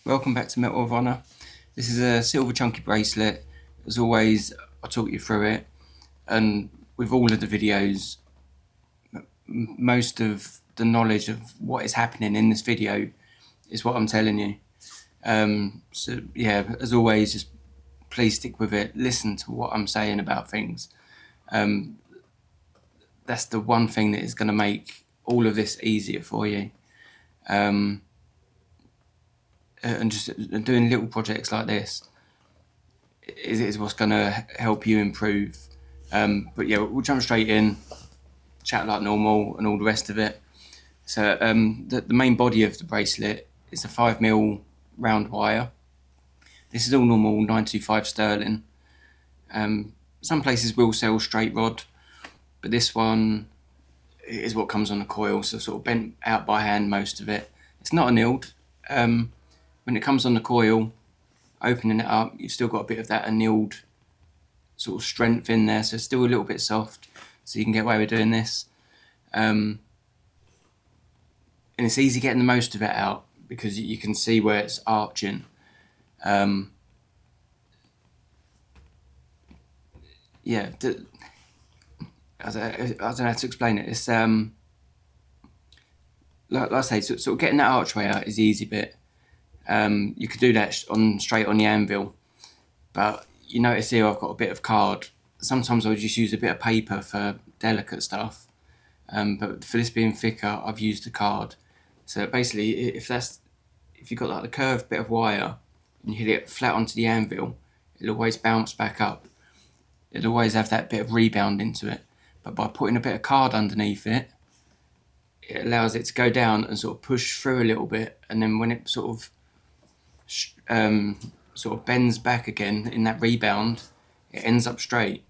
Welcome back to Metal of Honor. This is a silver chunky bracelet. As always, I'll talk you through it, and with all of the videos, most of the knowledge of what is happening in this video is what I'm telling you. So yeah, as always, just please stick with it. Listen to what I'm saying about things. That's the one thing that is going to make all of this easier for you. And just doing little projects like this is what's going to help you improve. But yeah, we'll jump straight in, chat like normal, and all the rest of it. So the main body of the bracelet is a 5mm round wire. This is all normal 925 sterling. Some places will sell straight rod, but this one is what comes on the coil, so sort of bent out by hand most of it. It's not annealed. When it comes on the coil, opening it up, you've still got a bit of that annealed sort of strength in there, so it's still a little bit soft, so you can get away with doing this. And it's easy getting the most of it out because you can see where it's arching. Yeah, I don't know how to explain it. It's like I say, sort of getting that archway out is the easy bit. You could do that straight on the anvil, but you notice here I've got a bit of card. Sometimes I would just use a bit of paper for delicate stuff, but for this being thicker, I've used the card. So basically, if you've got like the curved bit of wire and you hit it flat onto the anvil, it'll always bounce back up. It'll always have that bit of rebound into it. But by putting a bit of card underneath it, it allows it to go down and sort of push through a little bit, and then when it sort of bends back again in that rebound, it ends up straight.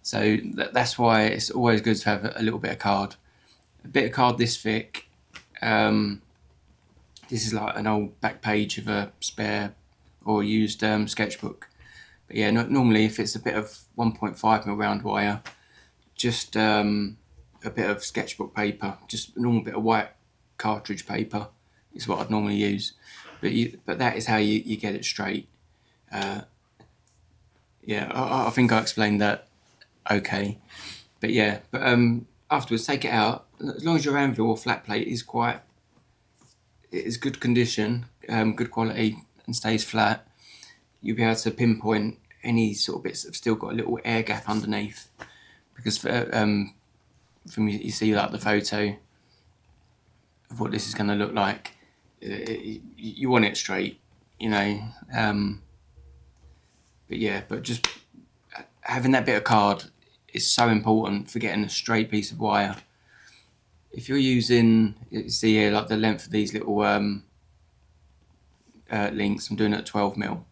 So that's why it's always good to have a little bit of card. A bit of card this thick. This is like an old back page of a spare or used sketchbook. But yeah, normally if it's a bit of 1.5mm round wire, just a bit of sketchbook paper, just a normal bit of white cartridge paper is what I'd normally use. But that is how you get it straight. Yeah, I think I explained that okay. But yeah, afterwards take it out. As long as your anvil or flat plate is good condition, good quality, and stays flat, you'll be able to pinpoint any sort of bits that have still got a little air gap underneath. Because from you see like the photo of what this is going to look like, you want it straight, you know. But just having that bit of card is so important for getting a straight piece of wire. If you're using, you see here, like the length of these little links, I'm doing it at 12mm.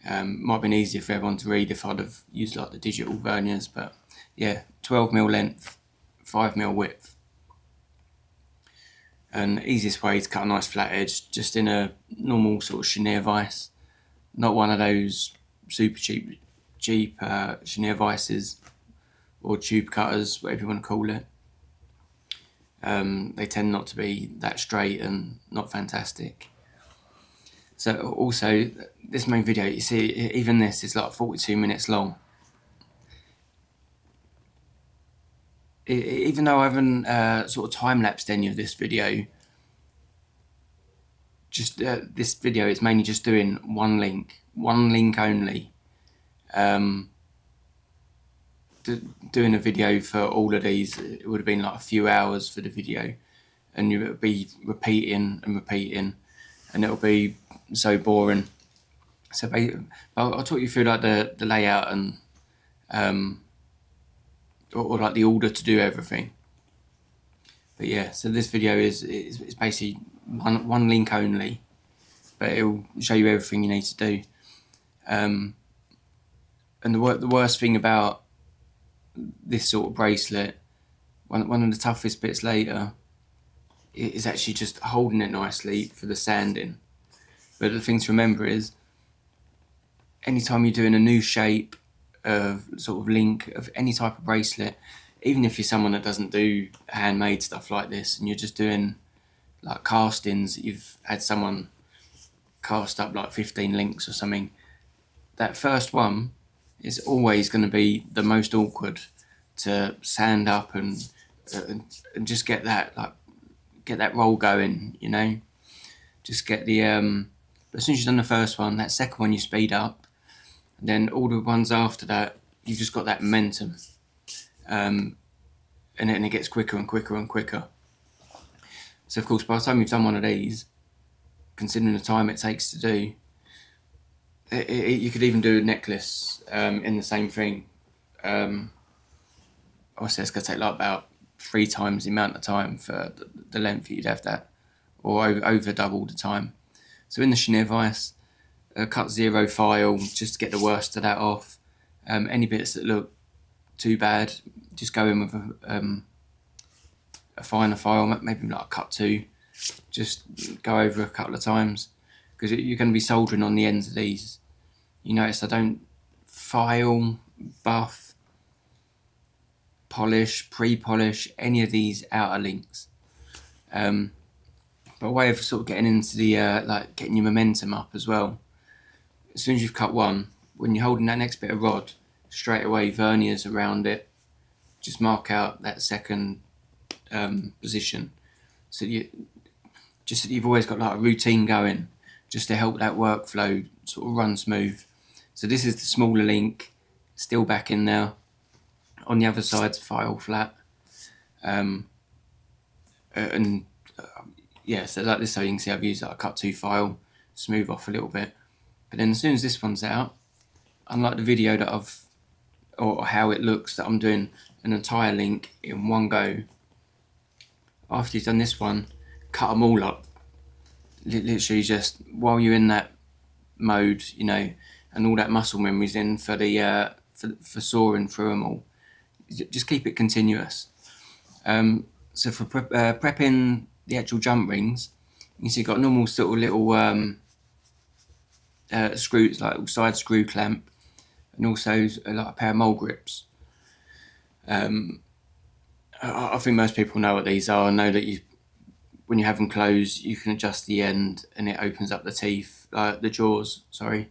Might have been easier for everyone to read if I'd have used like the digital verniers, but yeah, 12mm length, 5mm width. And the easiest way to cut a nice flat edge, just in a normal sort of chenille vise, not one of those super cheap chenille vices or tube cutters, whatever you want to call it. They tend not to be that straight and not fantastic. So also, this main video, you see, even this is like 42 minutes long. Even though I haven't sort of time-lapsed any of this video, just this video is mainly just doing one link only. Doing a video for all of these, it would have been like a few hours for the video, and you would be repeating, and it'll be so boring. So I'll talk you through like the layout and or like the order to do everything. But yeah, so this video is basically one link only, but it will show you everything you need to do. And the worst thing about this sort of bracelet, one of the toughest bits later, is actually just holding it nicely for the sanding. But the thing to remember is, anytime you're doing a new shape of sort of link of any type of bracelet, even if you're someone that doesn't do handmade stuff like this and you're just doing like castings that you've had someone cast up like 15 links or something, that first one is always going to be the most awkward to sand up and just get that roll going, you know. Just get the but as soon as you've done the first one, that second one you speed up, and then all the ones after that you've just got that momentum, and then it gets quicker and quicker and quicker. So of course by the time you've done one of these, considering the time it takes to do, you could even do a necklace in the same thing. Obviously it's going to take like about 3 times the amount of time for the length you'd have that, or over double the time. So in the chenille vise, cut 0 file just to get the worst of that off. Any bits that look too bad, just go in with a finer file, maybe like cut 2. Just go over a couple of times, because you're going to be soldering on the ends of these. You notice I don't file, buff, polish, pre-polish any of these outer links. But a way of sort of getting into the like getting your momentum up as well. As soon as you've cut one, when you're holding that next bit of rod, straight away verniers around it. Just mark out that second position, so you've always got like a routine going, just to help that workflow sort of run smooth. So this is the smaller link, still back in there. On the other side's file flat, yeah, so like this, so you can see I've used like a cut 2 file, smooth off a little bit. But then as soon as this one's out, unlike the video that or how it looks that I'm doing an entire link in one go, after you've done this one, cut them all up. Literally just while you're in that mode, you know, and all that muscle memory's in for the for sawing through them all. Just keep it continuous. So for prepping the actual jump rings, you see you've got normal sort of little screws, like side screw clamp, and also like a pair of mole grips. I think most people know what these are. Know that when you have them closed, you can adjust the end and it opens up the teeth, the jaws. Sorry,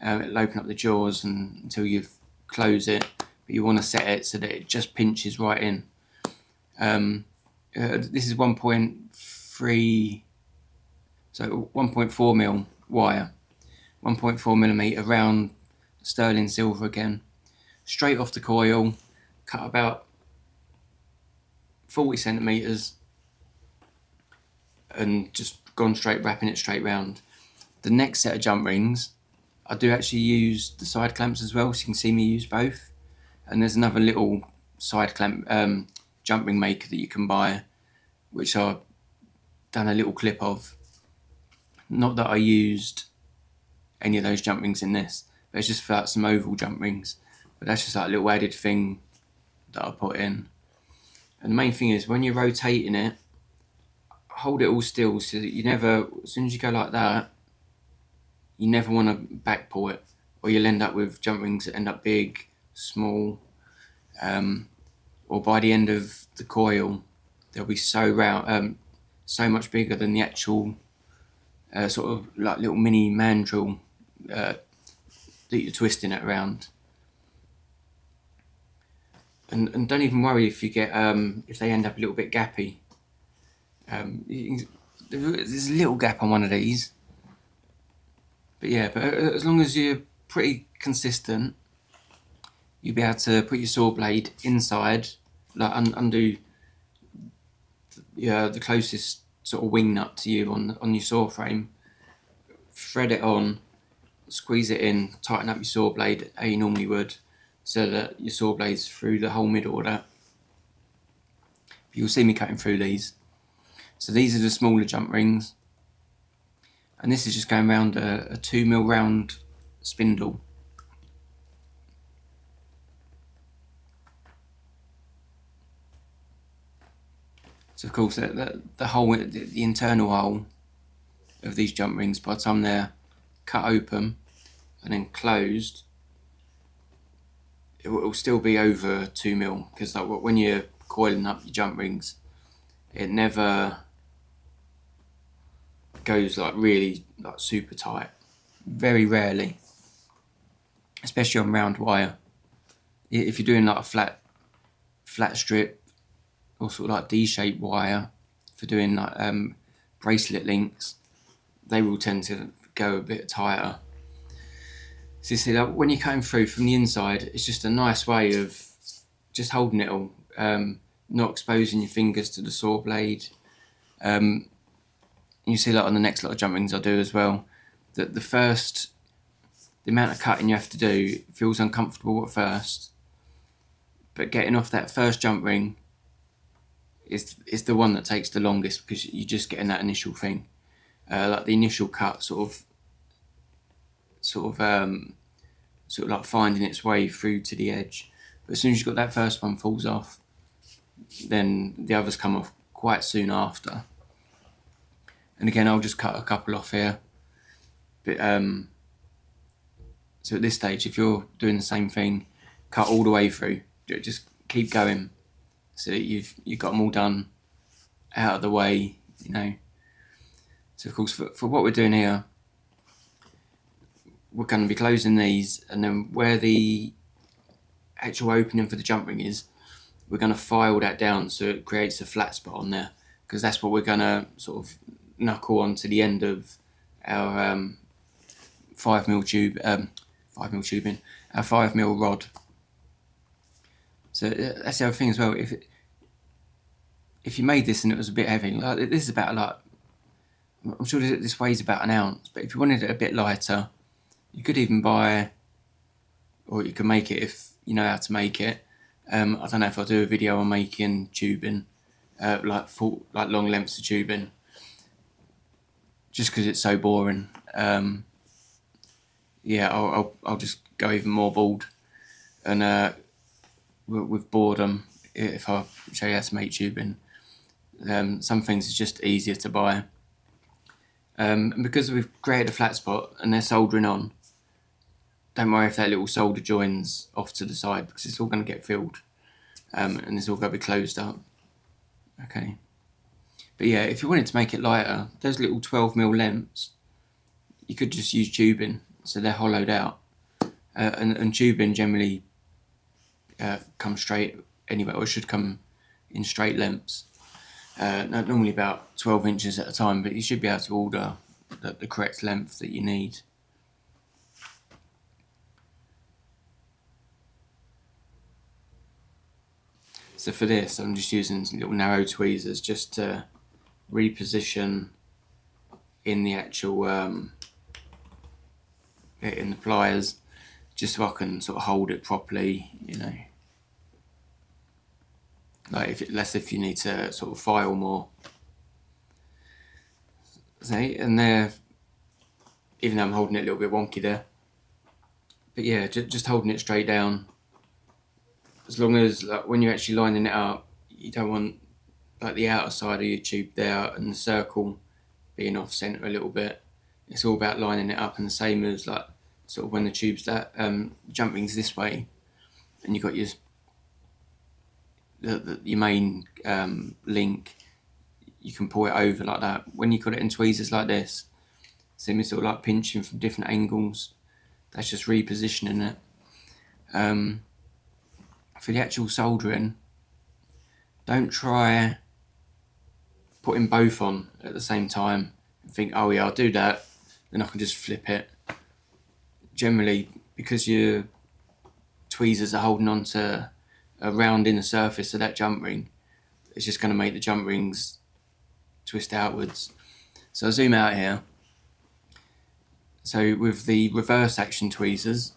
it'll open up the jaws until you've closed it. But you want to set it so that it just pinches right in. This is 1.3, so 1.4 mil wire, 1.4 millimeter round sterling silver again, straight off the coil, cut about 40 centimeters, and just gone straight, wrapping it straight round. The next set of jump rings, I do actually use the side clamps as well, so you can see me use both. And there's another little side clamp jump ring maker that you can buy, which I've done a little clip of. Not that I used any of those jump rings in this, but it's just for like some oval jump rings. But that's just like a little added thing that I put in. And the main thing is when you're rotating it, hold it all still so that you never, as soon as you go like that, you never want to back pull it, or you'll end up with jump rings that end up big, small, or by the end of the coil, they'll be so round, so much bigger than the actual sort of like little mini mandrel that you're twisting it around. And don't even worry if you get if they end up a little bit gappy. There's a little gap on one of these, but yeah, but as long as you're pretty consistent, you'll be able to put your saw blade inside, like undo the closest sort of wing nut to you on your saw frame, thread it on, squeeze it in, tighten up your saw blade how you normally would, so that your saw blade's through the whole middle of that. You'll see me cutting through these. So these are the smaller jump rings, and this is just going around a 2 mil round spindle. So of course the hole, the internal hole of these jump rings, by the time they're cut open and then closed, it will still be over 2 mil, because like when you're coiling up your jump rings, it never goes like really like super tight. Very rarely, especially on round wire. If you're doing like a flat strip or sort of like D-shaped wire for doing like bracelet links, they will tend to go a bit tighter. So you see, like when you're cutting through from the inside, it's just a nice way of just holding it all, not exposing your fingers to the saw blade. You see, like on the next lot of jump rings I do as well, that the amount of cutting you have to do feels uncomfortable at first, but getting off that first jump ring is the one that takes the longest, because you're just getting that initial thing, like the initial cut, sort of like finding its way through to the edge. But as soon as you've got that first one falls off, then the others come off quite soon after. And again, I'll just cut a couple off here. But so at this stage, if you're doing the same thing, cut all the way through. Just keep going, so that you've got them all done, out of the way, you know. So of course, for what we're doing here, we're going to be closing these, and then where the actual opening for the jump ring is, we're going to file that down so it creates a flat spot on there, because that's what we're going to sort of knuckle onto the end of our 5mm tubing, our 5mm rod. So that's the other thing as well. If you made this and it was a bit heavy, like this is about, like, I'm sure this weighs about an ounce, but if you wanted it a bit lighter, you could even buy, or you can make it if you know how to make it. I don't know if I'll do a video on making tubing, like long lengths of tubing, just because it's so boring. Yeah, I'll just go even more bald, and with boredom, if I show you how to make tubing, some things are just easier to buy. And because we've created a flat spot and they're soldering on, don't worry if that little solder joins off to the side, because it's all going to get filled, and it's all going to be closed up. Okay. But yeah, if you wanted to make it lighter, those little 12mm lengths, you could just use tubing, so they're hollowed out. And tubing generally comes straight anyway, or should come in straight lengths. Normally about 12 inches at a time, but you should be able to order the correct length that you need. So for this, I'm just using some little narrow tweezers just to reposition in the actual in the pliers, just so I can sort of hold it properly, you know. Like less if you need to sort of file more. See, and there, even though I'm holding it a little bit wonky there, but yeah, just holding it straight down. As long as, like, when you're actually lining it up, you don't want like the outer side of your tube there and the circle being off centre a little bit. It's all about lining it up, and the same as like sort of when the tube's that jump rings this way, and you've got your main link, you can pull it over like that. When you cut it in tweezers like this, same as sort of like pinching from different angles, that's just repositioning it. For the actual soldering, don't try putting both on at the same time and think, oh yeah, I'll do that, then I can just flip it. Generally, because your tweezers are holding on to a round inner surface of that jump ring, it's just going to make the jump rings twist outwards. So I'll zoom out here. So with the reverse action tweezers,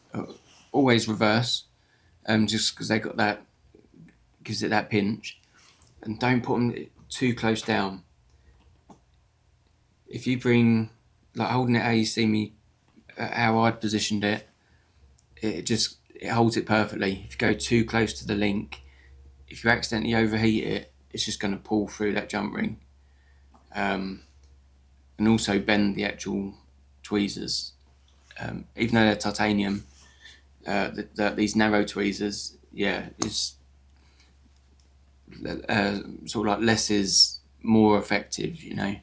always reverse, just because they got that, gives it that pinch, and don't put them too close down. If you bring, like holding it how you see me, how I'd positioned it, it holds it perfectly. If you go too close to the link, if you accidentally overheat it, it's just going to pull through that jump ring, and also bend the actual tweezers. Even though they're titanium, these narrow tweezers, yeah, is sort of like less is more effective, you know.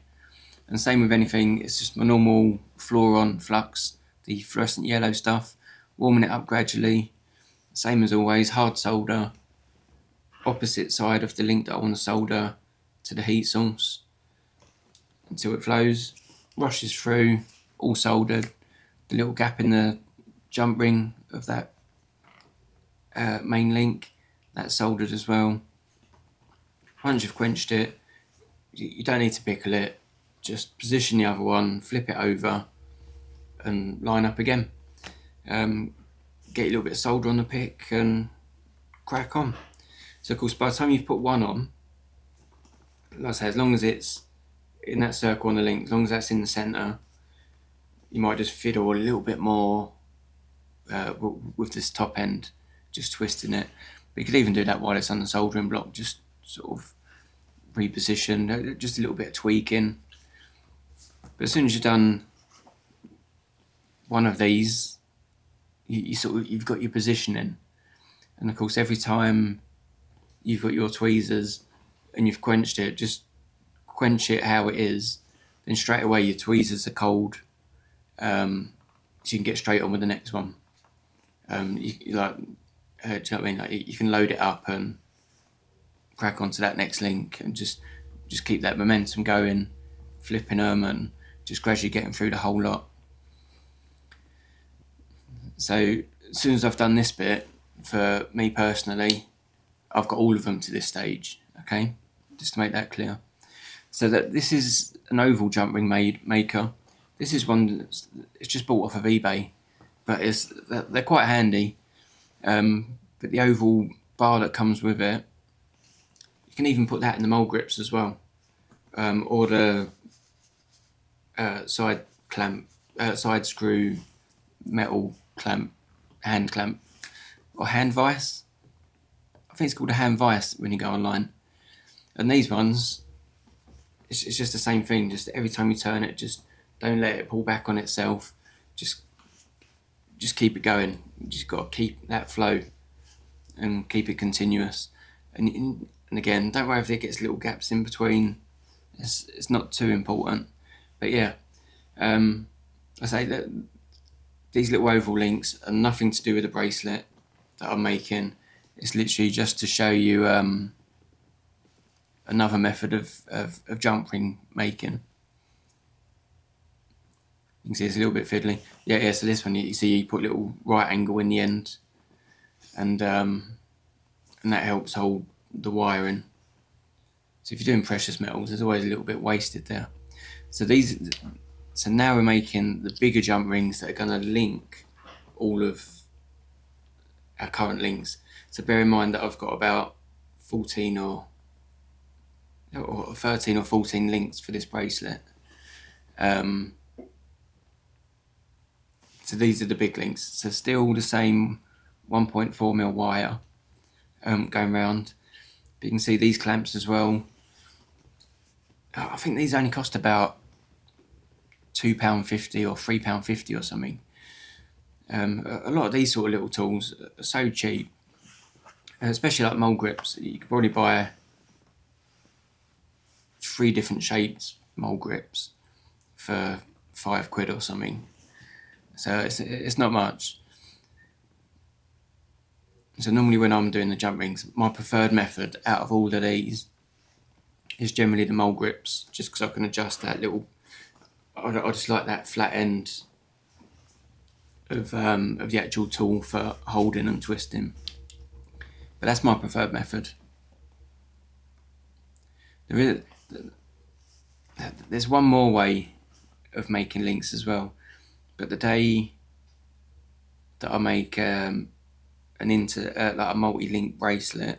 And same with anything, it's just my normal Fluoron flux, the fluorescent yellow stuff, warming it up gradually. Same as always, hard solder, opposite side of the link that I want to solder to the heat source until it flows, rushes through, all soldered. The little gap in the jump ring of that main link, that's soldered as well. Once you've quenched it, you don't need to pickle it, just position the other one, flip it over and line up again. Get a little bit of solder on the pick and crack on. So of course by the time you've put one on, like I say, as long as it's in that circle on the link, as long as that's in the centre, you might just fiddle a little bit more with this top end, just twisting it. But you could even do that while it's on the soldering block, just sort of reposition, just a little bit of tweaking. But as soon as you've done one of these, you've got your positioning. And of course every time you've got your tweezers and you've quenched it, just quench it how it is, then straight away your tweezers are cold, so you can get straight on with the next one. You like, do you know what I mean? Like you can load it up and crack onto that next link and just keep that momentum going, flipping them and just gradually getting through the whole lot. So as soon as I've done this bit, for me personally, I've got all of them to this stage, okay? Just to make that clear. So that this is an oval jump ring maker. This is one that's it's just bought off of eBay, but they're quite handy. But the oval bar that comes with it, you can even put that in the mole grips as well, or the side clamp, side screw metal clamp, hand clamp, or hand vise. I think it's called a hand vise when you go online. And these ones, it's just the same thing. Just every time you turn it, just don't let it pull back on itself. Just keep it going. You just got to keep that flow and keep it continuous. And again, don't worry if there gets little gaps in between. It's not too important. But yeah, I say that these little oval links are nothing to do with the bracelet that I'm making. It's literally just to show you another method of jump ring making. You can see it's a little bit fiddly. Yeah. So this one, you see, you put a little right angle in the end, and that helps hold the wiring. So if you're doing precious metals, there's always a little bit wasted there. So now we're making the bigger jump rings that are going to link all of our current links. So bear in mind that I've got about 14 or 13 or 14 links for this bracelet. So these are the big links. So still the same 1.4mm wire going round. But you can see these clamps as well. I think these only cost about £2.50 or £3.50 or something. A lot of these sort of little tools are so cheap, especially like mole grips. You could probably buy 3 different shapes mole grips for £5 or something. So it's not much. So normally when I'm doing the jump rings, my preferred method out of all of these is generally the mole grips, just because I can adjust that little. I just like that flat end of the actual tool for holding and twisting. But that's my preferred method. There's one more way of making links as well, but the day that I make like a multi-link bracelet,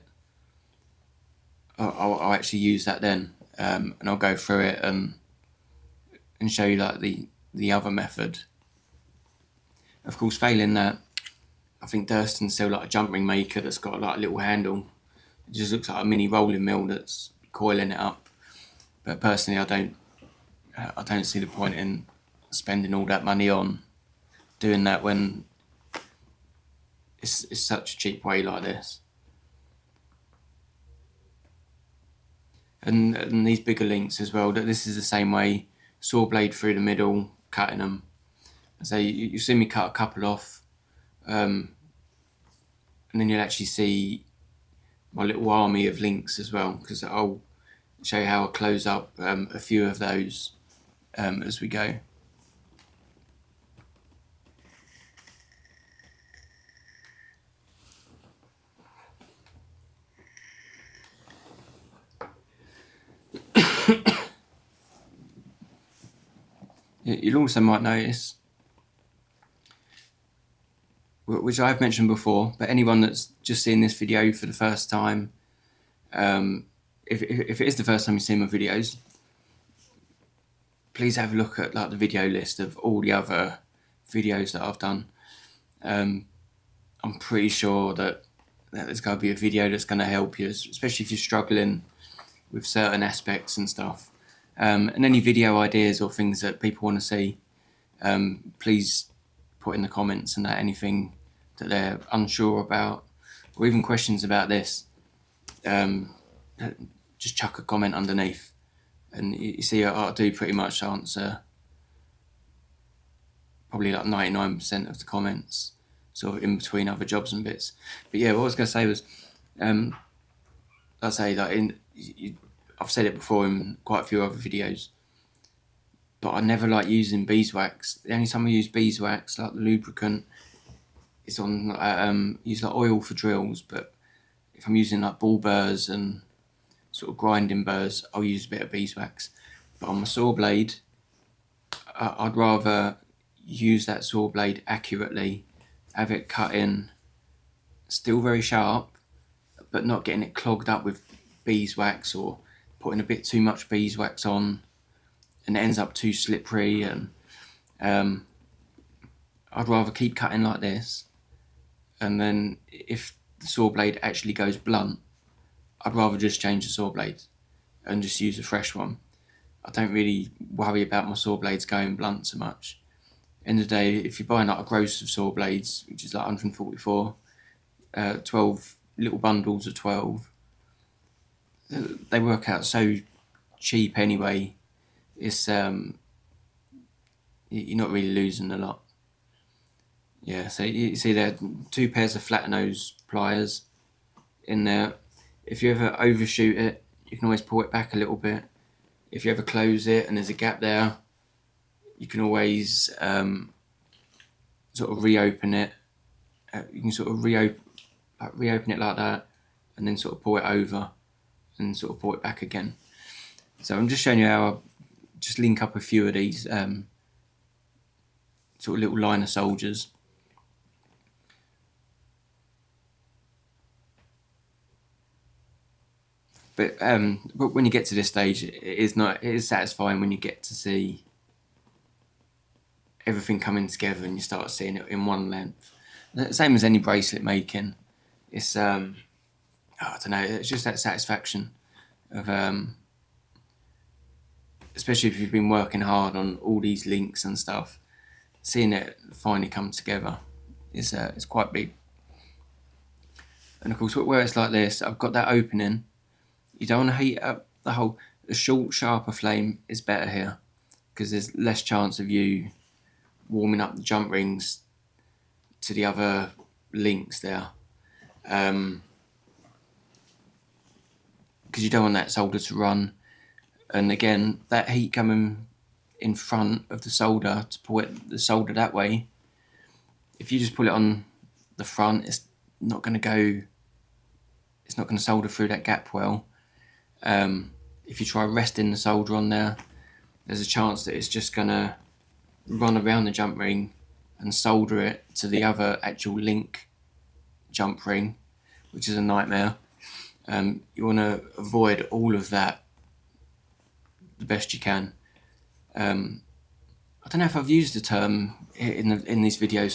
I'll actually use that then, and I'll go through it and show you like the other method. Of course, failing that, I think Durston's still like a jump ring maker that's got like a little handle. It just looks like a mini rolling mill that's coiling it up. But personally, I don't see the point in spending all that money on doing that when it's such a cheap way like this. And these bigger links as well, that this is the same way. saw blade through the middle, cutting them. So you see me cut a couple off, and then you'll actually see my little army of links as well, because I'll show you how I close up a few of those as we go. You also might notice, which I've mentioned before, but anyone that's just seen this video for the first time, if it is the first time you've seen my videos, please have a look at like the video list of all the other videos that I've done. I'm pretty sure that there's going to be a video that's going to help you, especially if you're struggling with certain aspects and stuff. And any video ideas or things that people want to see, please put in the comments, and that anything that they're unsure about, or even questions about this, just chuck a comment underneath. And you see, I do pretty much answer probably like 99% of the comments, sort of in between other jobs and bits. But yeah, what I was going to say was, I'd say that I've said it before in quite a few other videos, but I never like using beeswax. The only time I use beeswax, like the lubricant, is on use like oil for drills. But if I'm using like ball burrs and sort of grinding burrs, I'll use a bit of beeswax. But on my saw blade, I'd rather use that saw blade accurately, have it cut in still very sharp, but not getting it clogged up with beeswax or putting a bit too much beeswax on and it ends up too slippery. And I'd rather keep cutting like this, and then if the saw blade actually goes blunt, I'd rather just change the saw blade and just use a fresh one. I don't really worry about my saw blades going blunt so much. End of the day, if you're buying like a gross of saw blades, which is like 144, 12 little bundles of 12, they work out so cheap anyway. It's you're not really losing a lot. Yeah, so you see there 2 pairs of flat nose pliers in there. If you ever overshoot it, you can always pull it back a little bit. If you ever close it and there's a gap there, you can always sort of reopen it. You can sort of reopen it like that, and then sort of pull it over and sort of pull it back again. So I'm just showing you how I just link up a few of these sort of little liner soldiers. But when you get to this stage, it is satisfying when you get to see everything coming together and you start seeing it in one length. Same as any bracelet making. It's I don't know, it's just that satisfaction of especially if you've been working hard on all these links and stuff, seeing it finally come together is quite big. And of course, where it's like this, I've got that opening. You don't want to heat up the short, sharper flame is better here, because there's less chance of you warming up the jump rings to the other links there. Because you don't want that solder to run. And again, that heat coming in front of the solder to pull the solder that way, if you just pull it on the front, it's not going to solder through that gap well. If you try resting the solder on there, there's a chance that it's just going to run around the jump ring and solder it to the other actual link jump ring, which is a nightmare. You want to avoid all of that the best you can. I don't know if I've used the term in these videos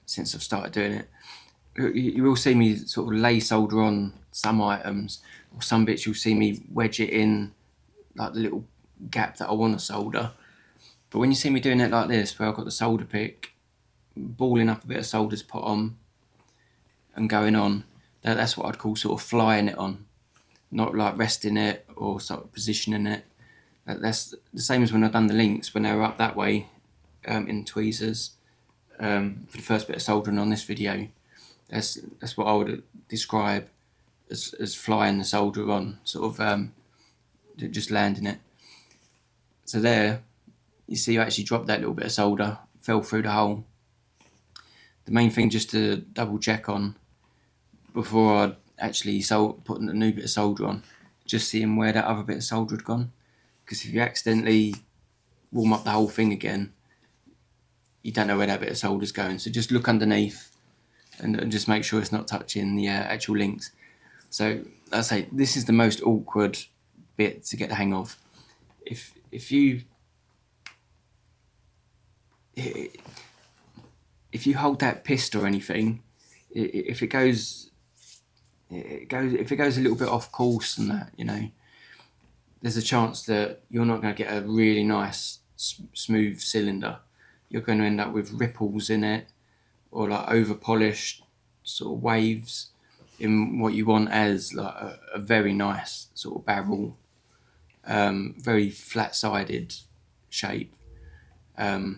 since I've started doing it. You will see me sort of lay solder on some items, or some bits you'll see me wedge it in like the little gap that I want to solder. But when you see me doing it like this, where I've got the solder pick, balling up a bit of solder to put on and going on, that's what I'd call sort of flying it on, not like resting it or sort of positioning it. That's the same as when I've done the links when they were up that way in tweezers for the first bit of soldering on this video. That's what I would describe as flying the solder on, sort of just landing it. So there, you see I actually dropped that little bit of solder, fell through the hole. The main thing just to double check on before I actually put a new bit of solder on, just seeing where that other bit of solder had gone. Because if you accidentally warm up the whole thing again, you don't know where that bit of solder's going. So just look underneath and just make sure it's not touching the actual links. So I say this is the most awkward bit to get the hang of. If you hold that pist or anything, if it goes a little bit off course and that, you know, there's a chance that you're not going to get a really nice smooth cylinder. You're going to end up with ripples in it, or like over polished sort of waves in what you want as like a very nice sort of barrel, very flat-sided shape. It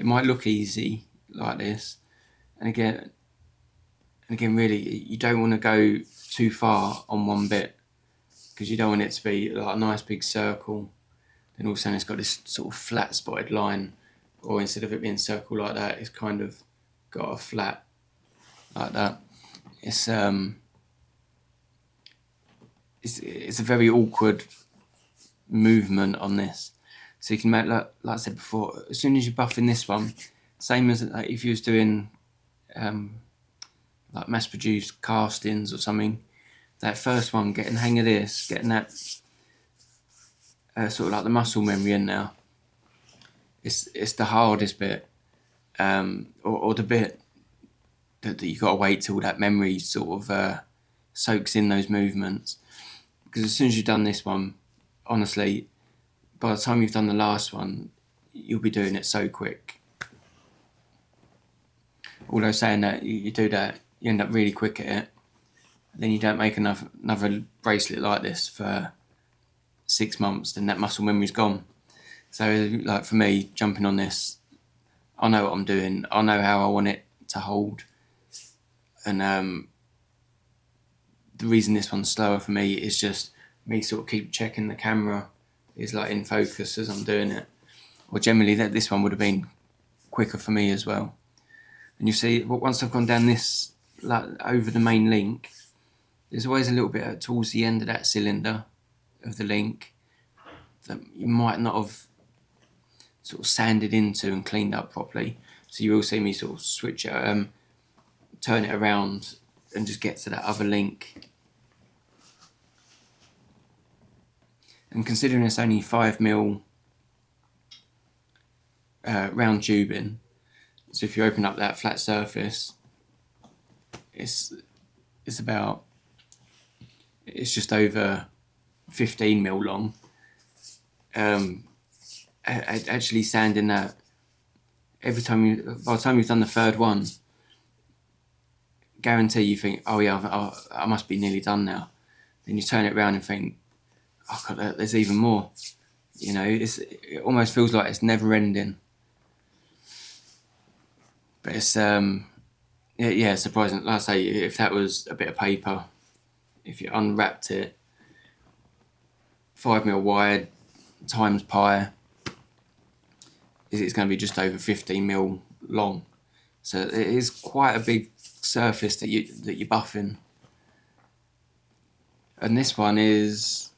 might look easy like this, and again, really, you don't want to go too far on one bit, because you don't want it to be like a nice big circle, then all of a sudden it's got this sort of flat spotted line, or instead of it being circle like that, it's kind of got a flat like that. It's a very awkward movement on this. So you can make, like I said before, as soon as you're buffing this one, same as like if you was doing like mass-produced castings or something, that first one, getting the hang of this, getting that sort of like the muscle memory in now, it's the hardest bit, or the bit that you got to wait till that memory sort of soaks in those movements. Because as soon as you've done this one, honestly, by the time you've done the last one, you'll be doing it so quick. Although saying that, you do that, you end up really quick at it, then you don't make another bracelet like this for 6 months, then that muscle memory's gone. So like for me, jumping on this, I know what I'm doing, I know how I want it to hold, and the reason this one's slower for me is just me sort of keep checking the camera is like in focus as I'm doing it, or generally this one would have been quicker for me as well. And you see, once I've gone down this, like over the main link, there's always a little bit towards the end of that cylinder of the link that you might not have sort of sanded into and cleaned up properly. So you will see me sort of switch it, turn it around and just get to that other link. And considering it's only 5mm round tubing, so if you open up that flat surface, it's just over 15mm long. Actually sanding that, by the time you've done the third one, guarantee you think, oh yeah, I must be nearly done now. Then you turn it around and think, oh God, there's even more. You know, it almost feels like it's never ending. But it's yeah, surprising. Like I say, if that was a bit of paper, if you unwrapped it, 5mm wide times pi, it's going to be just over 15mm long. So it is quite a big surface that you're buffing. And this one is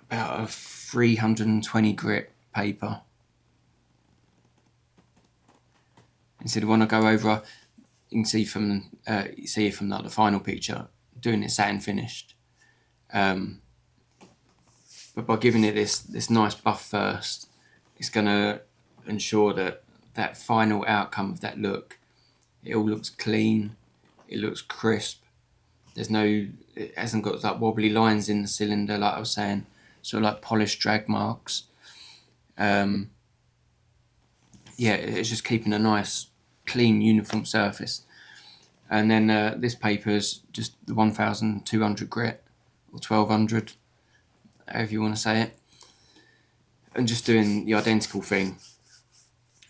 about a 320 grit paper. Instead of when I go over, you can see from like the final picture, doing it satin finished. But by giving it this nice buff first, it's going to ensure that final outcome of that look, it all looks clean, it looks crisp. It hasn't got like wobbly lines in the cylinder, like I was saying, sort of like polished drag marks. Yeah, it's just keeping a nice, clean, uniform surface. And then this paper is just the 1200 grit or 1200. however you want to say it, and just doing the identical thing.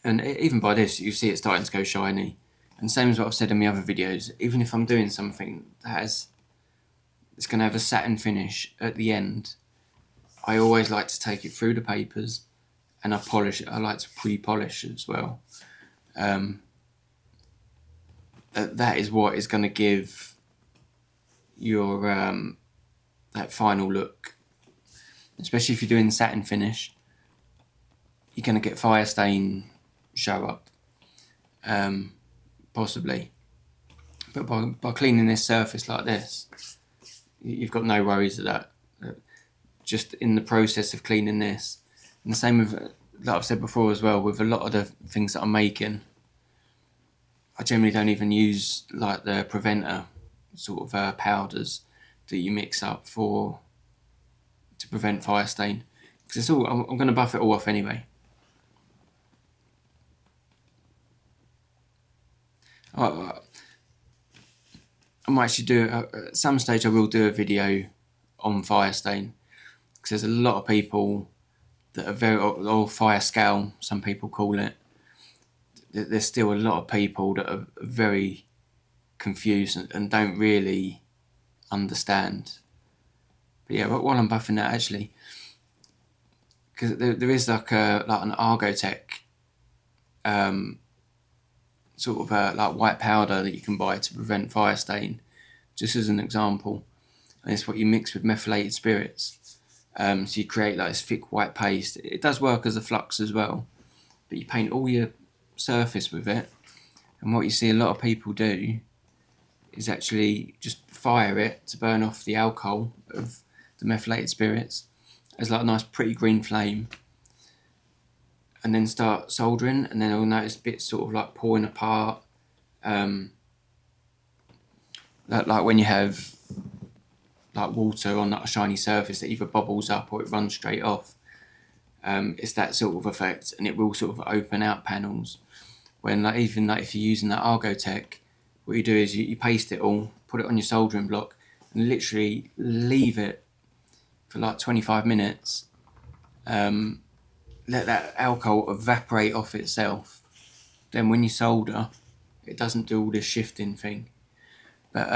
And even by this, you see it starting to go shiny. And same as what I've said in my other videos, even if I'm doing something that it's going to have a satin finish at the end, I always like to take it through the papers and I polish it. I like to pre-polish as well. That is what is going to give your that final look. Especially if you're doing satin finish, you're going to get fire stain show up, possibly. But by cleaning this surface like this, you've got no worries of that. Just in the process of cleaning this, and the same with, like I've said before as well, with a lot of the things that I'm making, I generally don't even use like the preventer sort of powders that you mix up to prevent fire stain, because it's all, I'm going to buff it all off anyway. I might actually do at some stage. I will do a video on fire stain, because there's a lot of people that are very, or fire scale, some people call it. There's still a lot of people that are very confused and don't really understand. But yeah, while I'm buffing that, actually, because there is like an Argotech sort of like white powder that you can buy to prevent fire stain, just as an example. And it's what you mix with methylated spirits. So you create like this thick white paste. It does work as a flux as well, but you paint all your surface with it. And what you see a lot of people do is actually just fire it to burn off the alcohol of the methylated spirits as like a nice pretty green flame, and then start soldering, and then I'll notice bits sort of like pulling apart, like when you have like water on like a shiny surface that either bubbles up or it runs straight off. It's that sort of effect, and it will sort of open out panels. When like even like if you're using that Argotech, what you do is you paste it all, put it on your soldering block, and literally leave it for like 25 minutes. Let that alcohol evaporate off itself. Then when you solder, it doesn't do all this shifting thing. But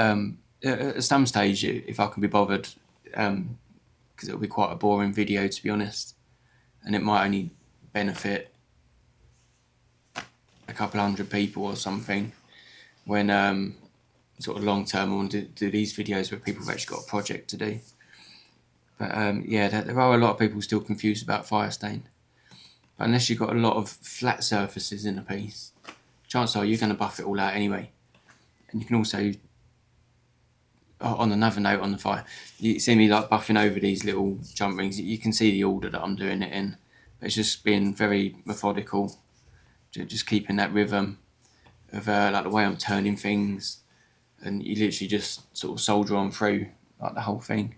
at some stage, if I can be bothered, because it'll be quite a boring video to be honest, and it might only benefit a couple hundred people or something, when sort of long term I want to do these videos where people have actually got a project to do. But yeah, there are a lot of people still confused about fire stain. But unless you've got a lot of flat surfaces in a piece, chances are you're going to buff it all out anyway. And you can also, on another note on the fire, you see me like buffing over these little jump rings. You can see the order that I'm doing it in. But it's just being very methodical, just keeping that rhythm of like the way I'm turning things, and you literally just sort of soldier on through like the whole thing.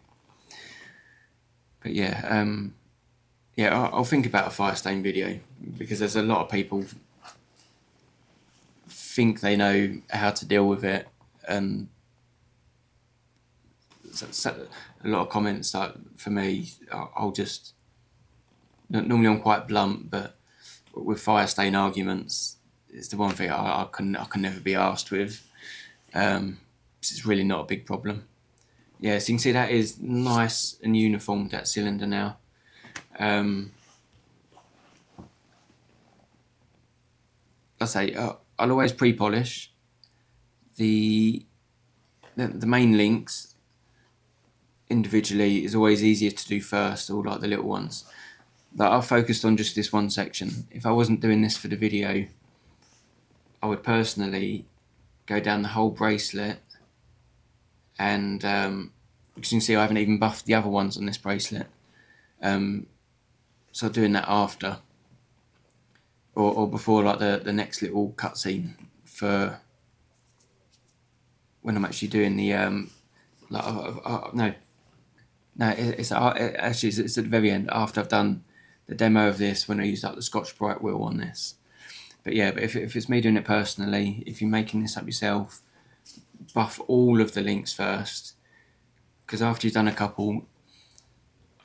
But yeah, I'll think about a fire stain video, because there's a lot of people think they know how to deal with it, and so a lot of comments like for me, I'll just, normally I'm quite blunt, but with fire stain arguments, it's the one thing I can never be arsed with. It's really not a big problem. Yeah, so you can see that is nice and uniform, that cylinder now. I say I'll always pre-polish the main links individually. Is always easier to do first, or like the little ones. Like I've focused on just this one section. If I wasn't doing this for the video, I would personally go down the whole bracelet, and as you can see, I haven't even buffed the other ones on this bracelet. So doing that after, or before, like the next little cutscene for when I'm actually doing the it's actually it's at the very end, after I've done the demo of this, when I use like the Scotch Brite wheel on this. But yeah, but if it's me doing it personally, if you're making this up yourself, buff all of the links first, because after you've done a couple,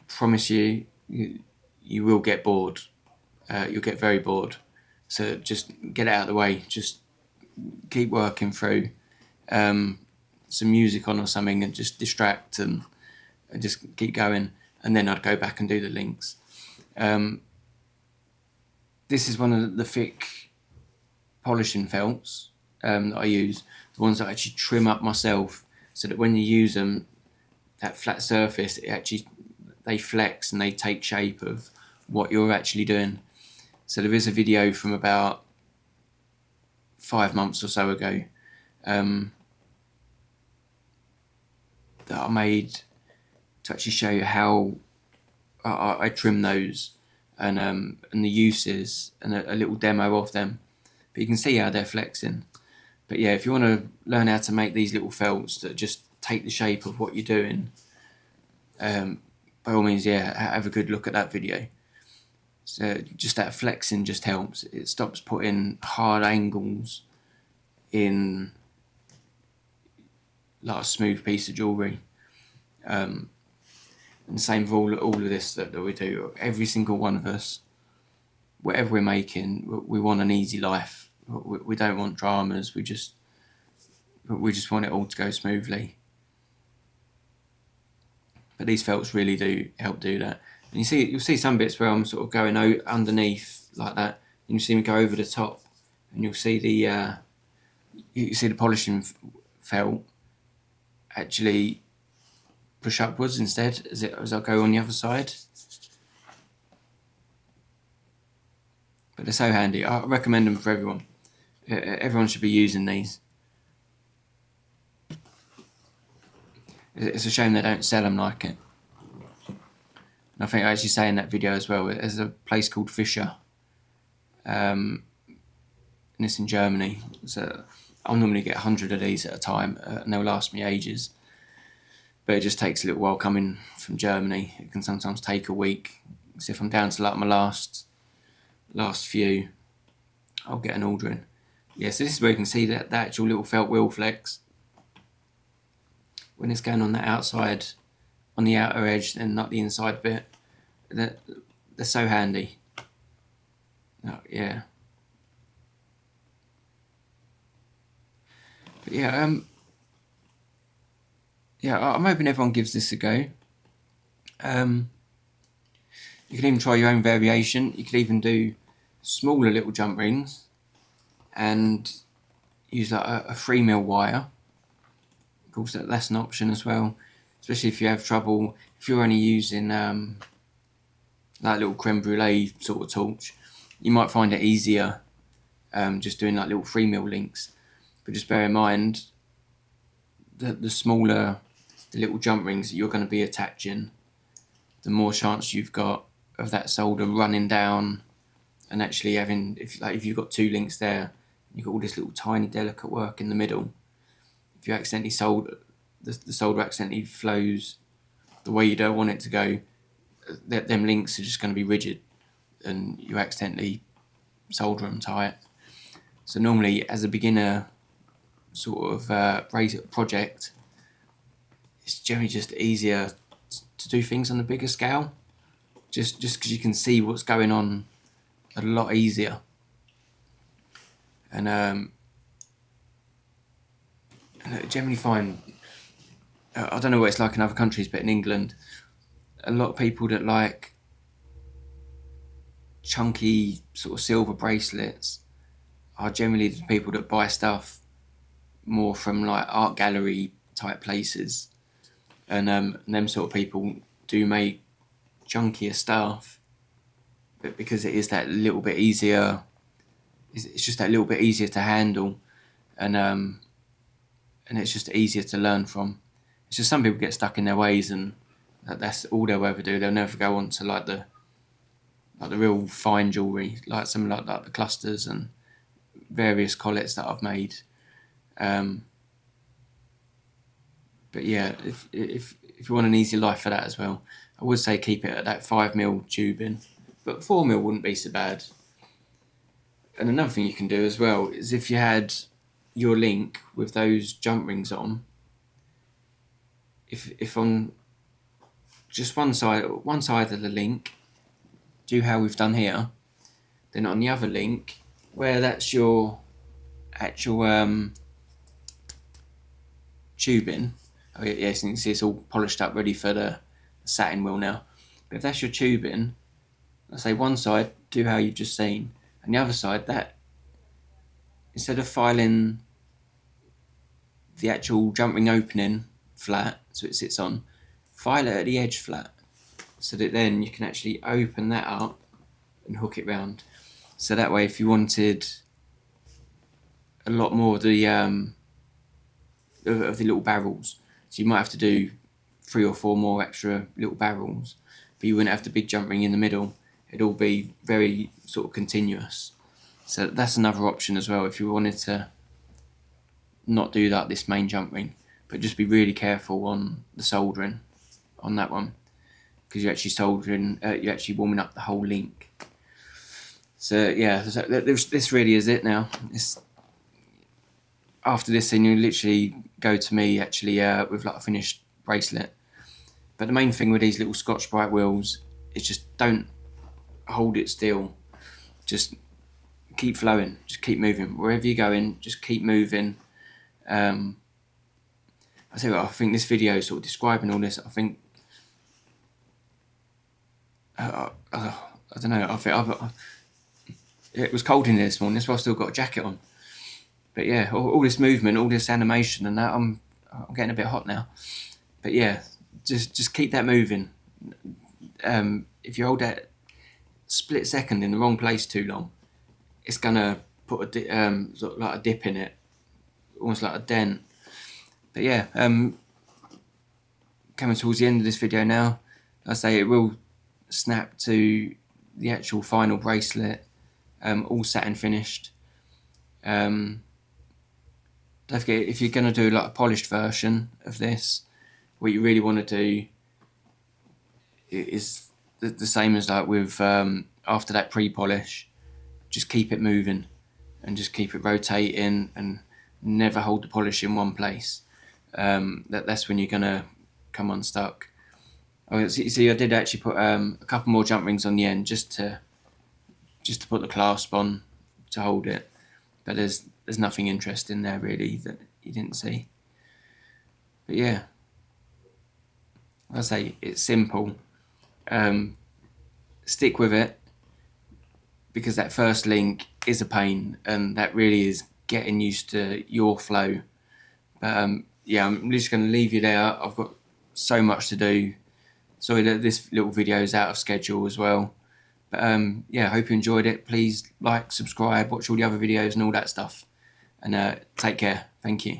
promise you, you will get bored. You'll get very bored. So just get it out of the way. Just keep working through. Some music on or something, and just distract and just keep going. And then I'd go back and do the links. This is one of the thick polishing felts that I use. The ones that I actually trim up myself, so that when you use them, that flat surface, they flex and they take shape of what you're actually doing. So there is a video from about 5 months or so ago that I made to actually show you how I trim those and the uses and a little demo of them. But you can see how they're flexing. But yeah, if you want to learn how to make these little felts that just take the shape of what you're doing, by all means, yeah, have a good look at that video. So just that flexing just helps. It stops putting hard angles in like a smooth piece of jewellery. And the same for all of this that we do. Every single one of us, whatever we're making, we want an easy life. We don't want dramas. We just want it all to go smoothly. But these felts really do help do that. And you'll see some bits where I'm sort of going out underneath like that, and you see me go over the top, and you'll see the polishing felt actually push upwards instead as I go on the other side. But they're so handy. I recommend them for everyone. Everyone should be using these. It's a shame they don't sell them like it. And I think I actually say in that video as well, there's a place called Fisher. And it's in Germany. So I'll normally get 100 of these at a time, and they'll last me ages. But it just takes a little while coming from Germany. It can sometimes take a week. So if I'm down to like my last few, I'll get an order in. Yeah, so this is where you can see that actual little felt wheel flex. When it's going on the outside, on the outer edge, and not the inside bit. They're so handy. Oh, yeah. But yeah, I'm hoping everyone gives this a go. You can even try your own variation. You could even do smaller little jump rings and use like a 3mm wire. Of course, that's an option as well, especially if you have trouble. If you're only using like little creme brulee sort of torch, you might find it easier just doing like little 3mm links. But just bear in mind that the smaller the little jump rings that you're going to be attaching, the more chance you've got of that solder running down and actually having, if you've got 2 links there, you've got all this little tiny delicate work in the middle. If you accidentally the solder accidentally flows the way you don't want it to go, them links are just going to be rigid and you accidentally solder them tight. So normally, as a beginner sort of project, it's generally just easier to do things on a bigger scale, just because you can see what's going on a lot easier. And I generally find, I don't know what it's like in other countries, but in England, a lot of people that like chunky sort of silver bracelets are generally the people that buy stuff more from like art gallery type places, and them sort of people do make chunkier stuff, but because it is that little bit easier, it's just that little bit easier to handle, and it's just easier to learn from. It's just some people get stuck in their ways, and that's all they'll ever do. They'll never go on to like the real fine jewellery, like something like the clusters and various collets that I've made. But yeah, if you want an easy life for that as well, I would say keep it at that 5mm tubing, but 4mm wouldn't be so bad. And another thing you can do as well is if you had your link with those jump rings on, if on just one side of the link, do how we've done here. Then on the other link, where that's your actual tubing. Oh yeah, yes, you can see it's all polished up, ready for the satin wheel now. But if that's your tubing, let's say one side, do how you've just seen, and the other side, that instead of filing the actual jump ring opening flat, so it sits on, file it at the edge flat, so that then you can actually open that up and hook it round. So that way, if you wanted a lot more of the little barrels, so you might have to do 3 or 4 more extra little barrels, but you wouldn't have the big jump ring in the middle. It'd all be very sort of continuous. So that's another option as well if you wanted to not do that, this main jump ring, but just be really careful on the soldering on that one, because you're actually soldering, you're actually warming up the whole link. So yeah, this really is it now. After this, then you literally go to me actually with like a finished bracelet. But the main thing with these little Scotch-Brite wheels is just don't hold it still. Just keep flowing, just keep moving. Wherever you're going, just keep moving. I think this video is sort of describing all this. I think I don't know. I think it was cold in here this morning. That's why I've still got a jacket on. But yeah, all this movement, all this animation, and that I'm getting a bit hot now. But yeah, just keep that moving. If you hold that split second in the wrong place too long, it's gonna put sort of like a dip in it, almost like a dent. But yeah, coming towards the end of this video now, I say it will snap to the actual final bracelet, all satin finished. Don't forget, if you're going to do like a polished version of this, what you really want to do is the same as like with after that pre-polish, just keep it moving and just keep it rotating and never hold the polish in one place. That's when you're going to come unstuck. Oh, see, I did actually put a couple more jump rings on the end just to put the clasp on to hold it, but there's nothing interesting there really that you didn't see. But yeah, I say it's simple. Stick with it, because that first link is a pain, and that really is getting used to your flow. But yeah, I'm just going to leave you there. I've got so much to do. Sorry that this little video is out of schedule as well. But yeah, I hope you enjoyed it. Please like, subscribe, watch all the other videos and all that stuff. And take care. Thank you.